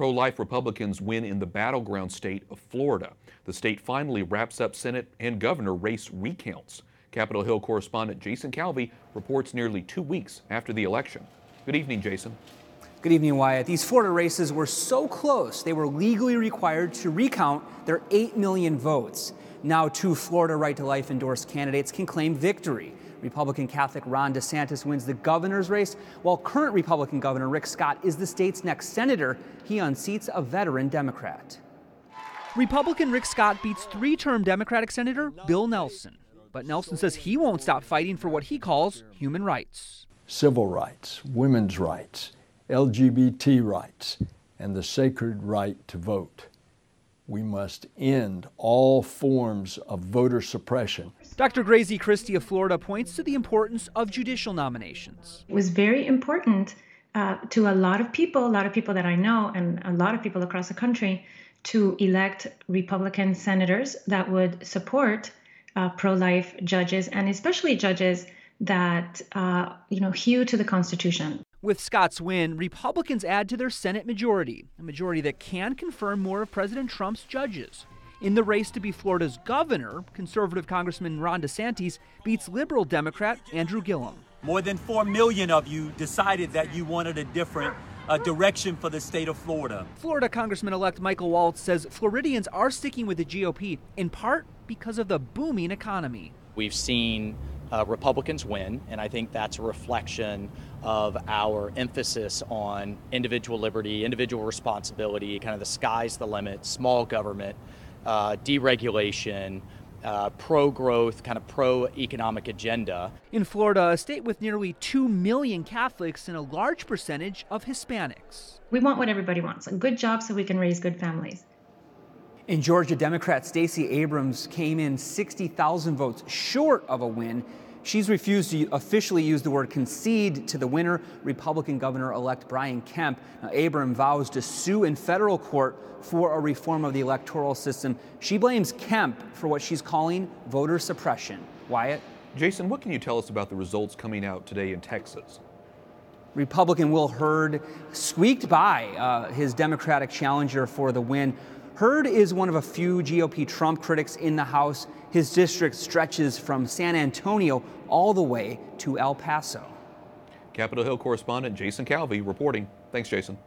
Pro-life Republicans win in the battleground state of Florida. The state finally wraps up Senate and governor race recounts. Capitol Hill correspondent Jason Calvi reports nearly 2 weeks after the election. Good evening, Jason. Good evening, Wyatt. These Florida races were so close, they were legally required to recount their 8 million votes. Now 2 Florida Right to Life endorsed candidates can claim victory. Republican Catholic Ron DeSantis wins the governor's race, while current Republican Governor Rick Scott is the state's next senator. He unseats a veteran Democrat. Republican Rick Scott beats 3-term Democratic Senator Bill Nelson. But Nelson says he won't stop fighting for what he calls human rights. Civil rights, women's rights, LGBT rights, and the sacred right to vote. We must end all forms of voter suppression. Dr. Grazie Christie of Florida points to the importance of judicial nominations. It was very important to a lot of people that I know, and a lot of people across the country, to elect Republican senators that would support pro-life judges, and especially judges that hew to the Constitution. With Scott's win, Republicans add to their Senate majority, a majority that can confirm more of President Trump's judges. In the race to be Florida's governor, conservative Congressman Ron DeSantis beats liberal Democrat Andrew Gillum. More than 4 million of you decided that you wanted a different direction for the state of Florida. Florida Congressman-elect Michael Waltz says Floridians are sticking with the GOP, in part because of the booming economy. We've seen Republicans win, and I think that's a reflection of our emphasis on individual liberty, individual responsibility, kind of the sky's the limit, small government, deregulation, pro-growth, kind of pro-economic agenda. In Florida, a state with nearly 2 million Catholics and a large percentage of Hispanics. We want what everybody wants, a good job so we can raise good families. In Georgia, Democrat Stacey Abrams came in 60,000 votes short of a win. She's refused to officially use the word concede to the winner, Republican Governor-elect Brian Kemp. Now, Abrams vows to sue in federal court for a reform of the electoral system. She blames Kemp for what she's calling voter suppression. Wyatt? Jason, what can you tell us about the results coming out today in Texas? Republican Will Hurd squeaked by his Democratic challenger for the win. Hurd is one of a few GOP Trump critics in the House. His district stretches from San Antonio all the way to El Paso. Capitol Hill correspondent Jason Calvi reporting. Thanks, Jason.